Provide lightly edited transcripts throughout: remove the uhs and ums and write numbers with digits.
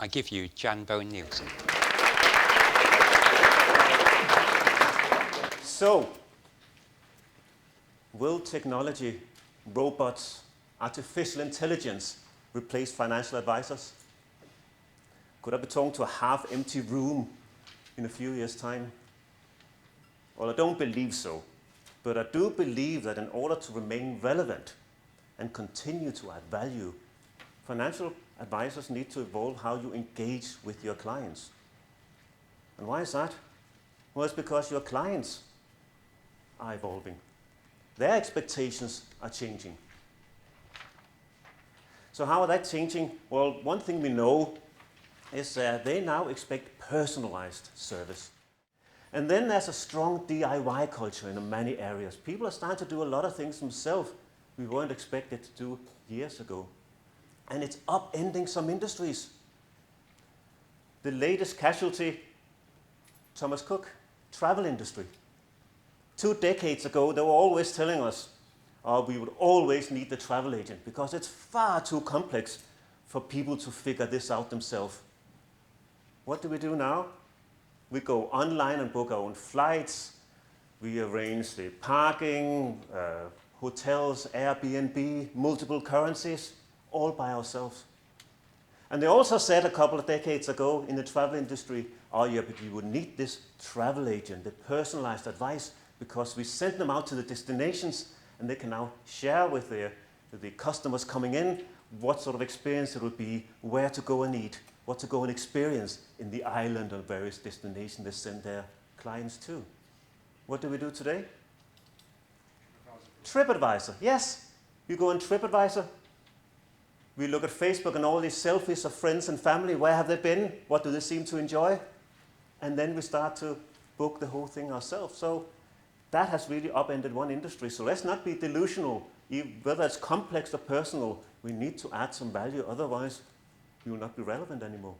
I give you Jan Bowen-Nielsen. So, will technology, robots, artificial intelligence replace financial advisors? Could I be talking to a half-empty room in a few years' time? Well, I don't believe so, but I do believe that in order to remain relevant and continue to add value, financial advisors need to evolve how you engage with your clients. And why is that? Well, it's because your clients are evolving. Their expectations are changing. So how are they changing? Well, one thing we know is that they now expect personalized service. And then there's a strong DIY culture in many areas. People are starting to do a lot of things themselves we weren't expected to do years ago. And it's upending some industries. The latest casualty, Thomas Cook, travel industry. 2 decades ago, they were always telling us, we would always need the travel agent because it's far too complex for people to figure this out themselves. What do we do now? We go online and book our own flights. We arrange the parking, hotels, Airbnb, multiple currencies, all by ourselves. And they also said a couple of decades ago in the travel industry, but you would need this travel agent, the personalized advice, because we sent them out to the destinations and they can now share with the customers coming in what sort of experience it would be, where to go and eat, what to go and experience in the island or various destinations they send their clients to. What do we do today? TripAdvisor, yes. You go on TripAdvisor. We look at Facebook and all these selfies of friends and family. Where have they been? What do they seem to enjoy? And then we start to book the whole thing ourselves. So that has really upended one industry. So let's not be delusional. Whether it's complex or personal, we need to add some value. Otherwise, we will not be relevant anymore.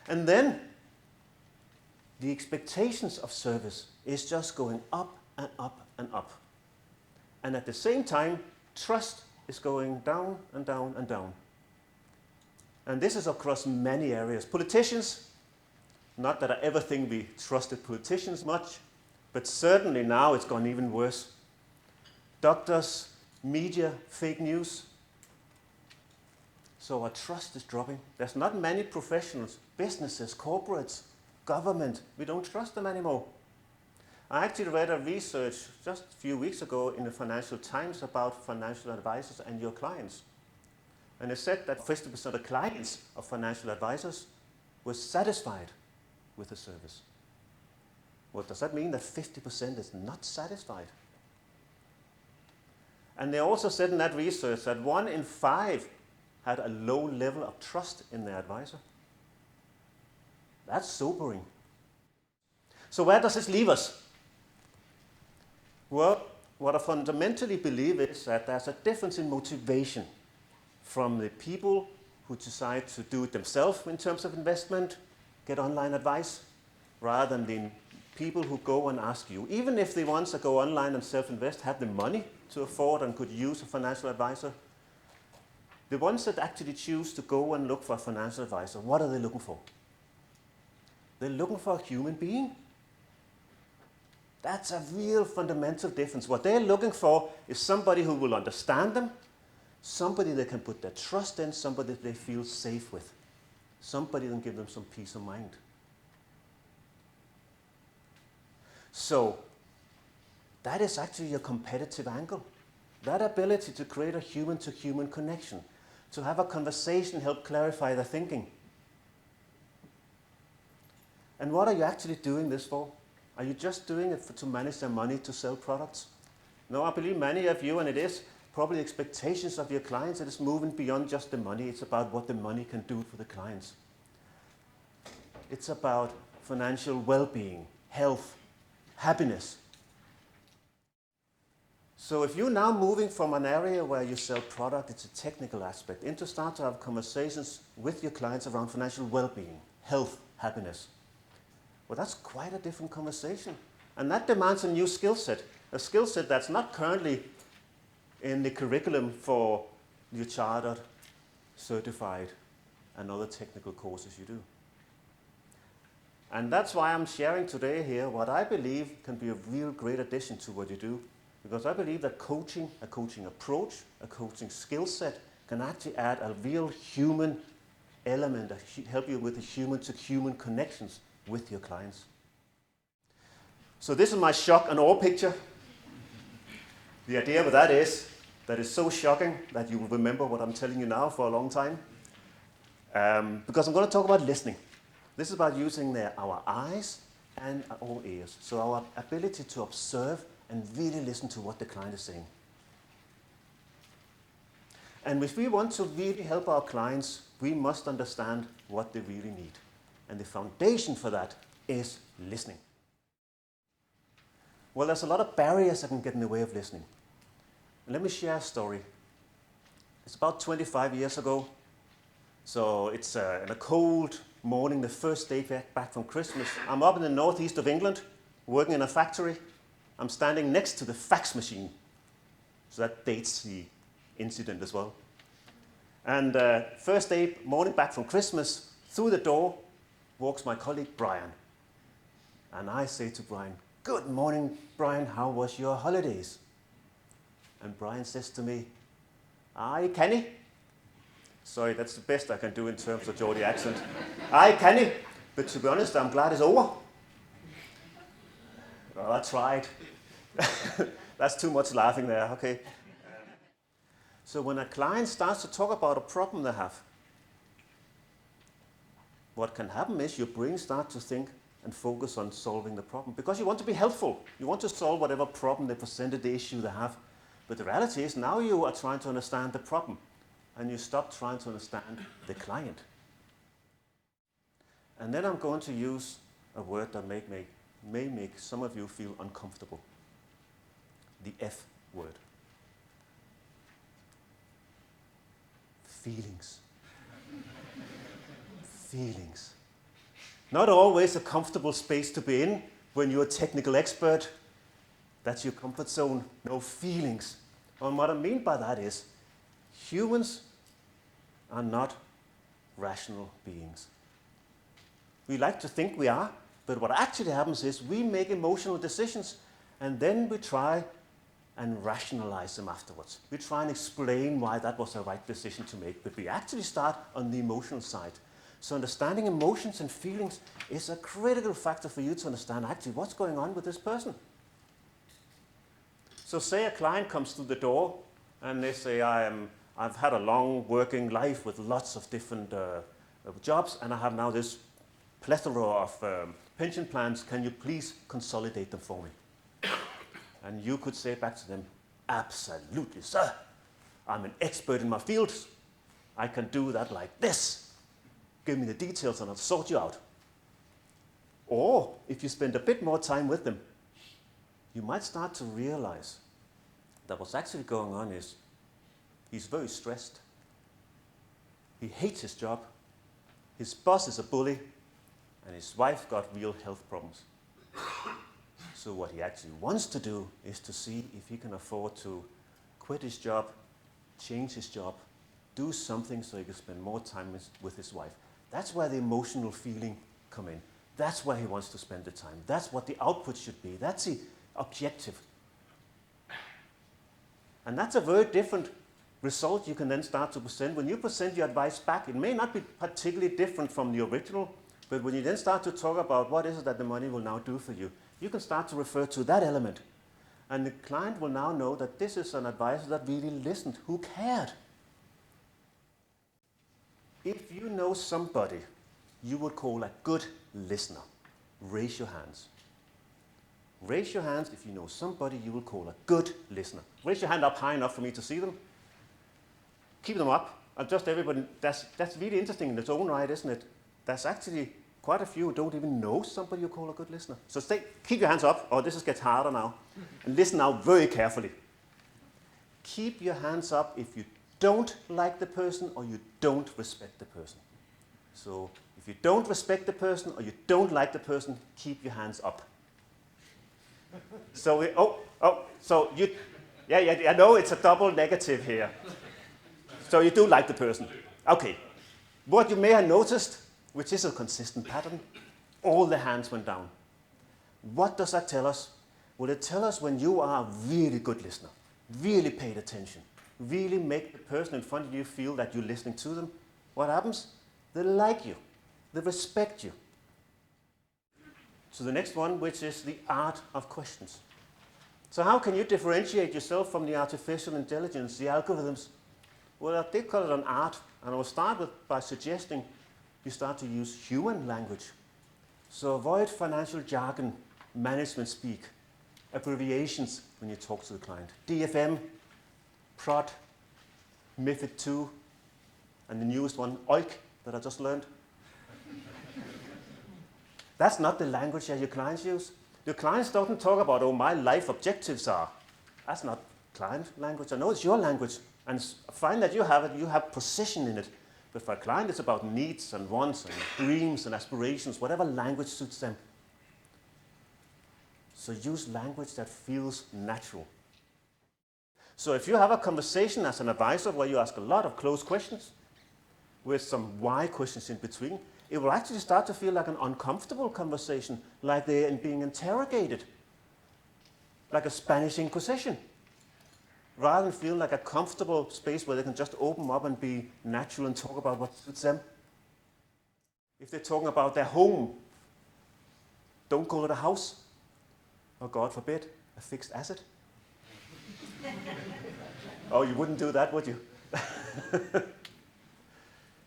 And then the expectations of service is just going up and up and up. And at the same time, trust is going down and down and down. And this is across many areas. Politicians, not that I ever think we trusted politicians much, but certainly now it's gone even worse. Doctors, media, fake news. So our trust is dropping. There's not many professionals, businesses, corporates, government. We don't trust them anymore. I actually read a research just a few weeks ago in the Financial Times about financial advisors and your clients. And it said that 50% of clients of financial advisors were satisfied with the service. Well, does that mean that 50% is not satisfied? And they also said in that research that 1 in 5 had a low level of trust in their advisor. That's sobering. So where does this leave us? Well, what I fundamentally believe is that there's a difference in motivation from the people who decide to do it themselves in terms of investment, get online advice, rather than the people who go and ask you. Even if the ones that go online and self-invest have the money to afford and could use a financial advisor, the ones that actually choose to go and look for a financial advisor, what are they looking for? They're looking for a human being. That's a real fundamental difference. What they're looking for is somebody who will understand them, somebody they can put their trust in, somebody they feel safe with, somebody that can give them some peace of mind. So that is actually a competitive angle. That ability to create a human-to-human connection, to have a conversation, help clarify their thinking. And what are you actually doing this for? Are you just doing it to manage their money to sell products? No, I believe many of you, and it is probably expectations of your clients, it is moving beyond just the money. It's about what the money can do for the clients. It's about financial well-being, health, happiness. So if you're now moving from an area where you sell product, it's a technical aspect, into start to have conversations with your clients around financial well-being, health, happiness. Well, that's quite a different conversation. And that demands a new skill set, a skill set that's not currently in the curriculum for your chartered, certified and other technical courses you do. And that's why I'm sharing today here what I believe can be a real great addition to what you do, because I believe that coaching, a coaching approach, a coaching skill set can actually add a real human element that help you with the human-to-human connections with your clients. So this is my shock and awe picture. The idea with that is that it's so shocking that you will remember what I'm telling you now for a long time. Because I'm going to talk about listening. This is about using our eyes and our ears. So our ability to observe and really listen to what the client is saying. And if we want to really help our clients, we must understand what they really need. And the foundation for that is listening. Well, there's a lot of barriers that can get in the way of listening. And let me share a story. It's about 25 years ago. So it's in a cold morning, the first day back from Christmas. I'm up in the northeast of England, working in a factory. I'm standing next to the fax machine. So that dates the incident as well. And first day, morning back from Christmas, through the door walks my colleague Brian. And I say to Brian, "Good morning, Brian, how was your holidays?" And Brian says to me, "Aye, Kenny." Sorry, that's the best I can do in terms of Geordie accent. "Aye, Kenny, but to be honest, I'm glad it's over." Well, I tried. That's too much laughing there, okay. So when a client starts to talk about a problem they have, what can happen is your brain starts to think and focus on solving the problem, because you want to be helpful. You want to solve whatever problem they presented, the issue they have. But the reality is now you are trying to understand the problem, and you stop trying to understand the client. And then I'm going to use a word that may make some of you feel uncomfortable. The F word. Feelings. Feelings. Not always a comfortable space to be in when you're a technical expert. That's your comfort zone. No, feelings. And what I mean by that is humans are not rational beings. We like to think we are, but what actually happens is we make emotional decisions and then we try and rationalize them afterwards. We try and explain why that was the right decision to make, but we actually start on the emotional side. So understanding emotions and feelings is a critical factor for you to understand actually what's going on with this person. So say a client comes through the door and they say, I've had a long working life with lots of different jobs, and I have now this plethora of pension plans. Can you please consolidate them for me? And you could say back to them, "Absolutely, sir. I'm an expert in my field. I can do that like this. Give me the details and I'll sort you out." Or if you spend a bit more time with them, you might start to realize that what's actually going on is he's very stressed. He hates his job. His boss is a bully, and his wife got real health problems. So what he actually wants to do is to see if he can afford to quit his job, change his job, do something so he can spend more time with his wife. That's where the emotional feeling come in. That's where he wants to spend the time. That's what the output should be. That's the objective. And that's a very different result you can then start to present. When you present your advice back, it may not be particularly different from the original, but when you then start to talk about what is it that the money will now do for you, you can start to refer to that element. And the client will now know that this is an advisor that really listened, who cared. If you know somebody you would call a good listener, raise your hands. Raise your hands if you know somebody you will call a good listener. Raise your hand up high enough for me to see them. Keep them up. Just everybody. That's really interesting in its own right, isn't it? There's actually quite a few who don't even know somebody you call a good listener. So keep your hands up. Oh, this gets harder now. And listen now very carefully. Keep your hands up if you don't like the person or you don't respect the person. So if you don't respect the person or you don't like the person, keep your hands up. So I know it's a double negative here. So you do like the person. Okay. What you may have noticed, which is a consistent pattern, all the hands went down. What does that tell us? Well, it tells us when you are a really good listener, really paid attention, really make the person in front of you feel that you're listening to them, what happens? They like you. They respect you. So the next one, which is the art of questions. So how can you differentiate yourself from the artificial intelligence, the algorithms? Well, I did call it an art, and I will start by suggesting you start to use human language. So avoid financial jargon, management speak, abbreviations when you talk to the client. DFM, PROD, MiFID II, and the newest one, OIC, that I just learned. That's not the language that your clients use. Your clients don't talk about, oh, my life objectives are. That's not client language. I know it's your language, and find that you have it, you have precision in it. But for a client, it's about needs and wants and dreams and aspirations, whatever language suits them. So use language that feels natural. So if you have a conversation as an advisor where you ask a lot of closed questions with some why questions in between, it will actually start to feel like an uncomfortable conversation, like they're being interrogated, like a Spanish Inquisition, rather than feel like a comfortable space where they can just open up and be natural and talk about what suits them. If they're talking about their home, don't call it a house, or God forbid, a fixed asset. Oh, you wouldn't do that, would you?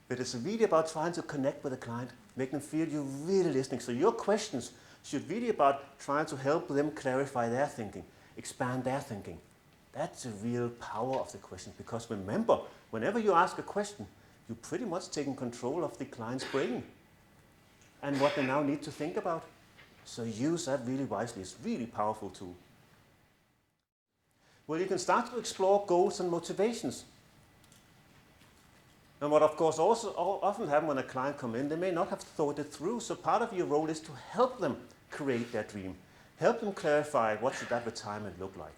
But it's really about trying to connect with the client, make them feel you're really listening. So your questions should really be about trying to help them clarify their thinking, expand their thinking. That's the real power of the question, because remember, whenever you ask a question, you're pretty much taking control of the client's brain and what they now need to think about. So use that really wisely. It's a really powerful tool. Well, you can start to explore goals and motivations. And what of course also often happens when a client comes in, they may not have thought it through. So part of your role is to help them create their dream. Help them clarify what should that retirement look like.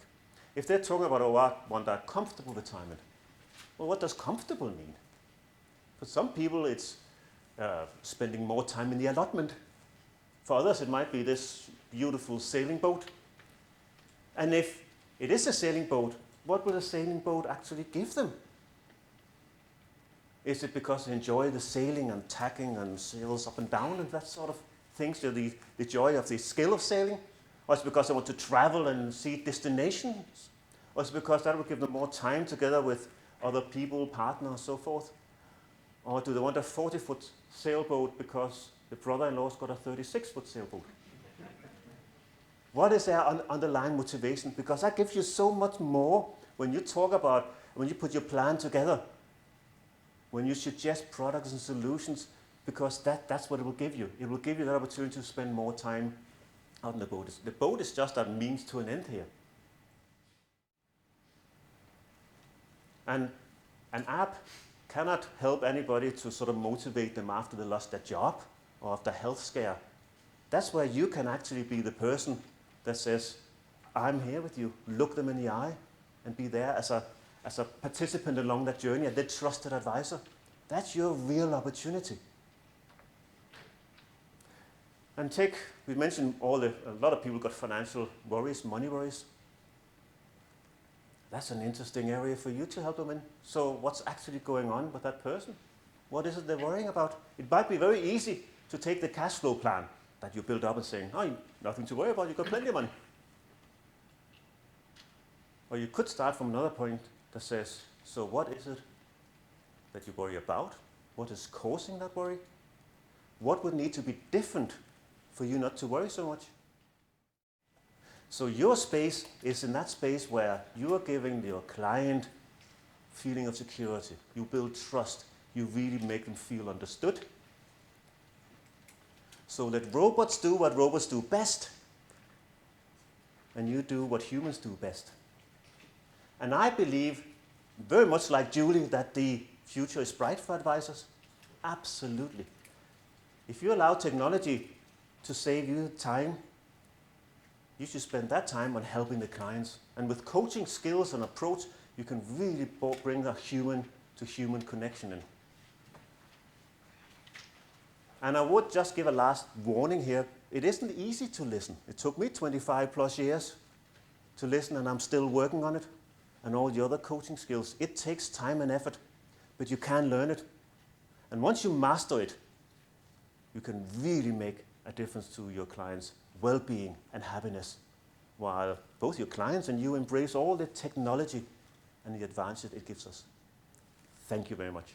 If they're talking about, oh, I want a comfortable retirement. Well, what does comfortable mean? For some people, it's spending more time in the allotment. For others, it might be this beautiful sailing boat. And if it is a sailing boat, what will a sailing boat actually give them? Is it because they enjoy the sailing and tacking and sails up and down and that sort of things, the joy of the skill of sailing? Or is it because they want to travel and see destinations? Or is it because that will give them more time together with other people, partners, and so forth? Or do they want a 40-foot sailboat because the brother-in-law's got a 36-foot sailboat? What is their underlying motivation? Because that gives you so much more when you talk about, when you put your plan together, when you suggest products and solutions, because that's what it will give you. It will give you that opportunity to spend more time out on the boat. The boat is just a means to an end here. And an app cannot help anybody to sort of motivate them after they lost their job or after a health scare. That's where you can actually be the person that says, I'm here with you, look them in the eye, and be there as a participant along that journey, a trusted advisor. That's your real opportunity. And we mentioned a lot of people got financial worries, money worries. That's an interesting area for you to help them in. So what's actually going on with that person? What is it they're worrying about? It might be very easy to take the cash flow plan that you build up and saying, oh, nothing to worry about, you've got plenty of money. Or you could start from another point that says, so what is it that you worry about? What is causing that worry? What would need to be different for you not to worry so much? So your space is in that space where you are giving your client feeling of security. You build trust. You really make them feel understood. So let robots do what robots do best, and you do what humans do best. And I believe, very much like Julie, that the future is bright for advisors. Absolutely. If you allow technology to save you time, you should spend that time on helping the clients. And with coaching skills and approach, you can really bring a human-to-human connection in. And I would just give a last warning here. It isn't easy to listen. It took me 25 plus years to listen, and I'm still working on it. And all the other coaching skills. It takes time and effort, but you can learn it. And once you master it, you can really make a difference to your clients' well-being and happiness, while both your clients and you embrace all the technology and the advances it gives us. Thank you very much.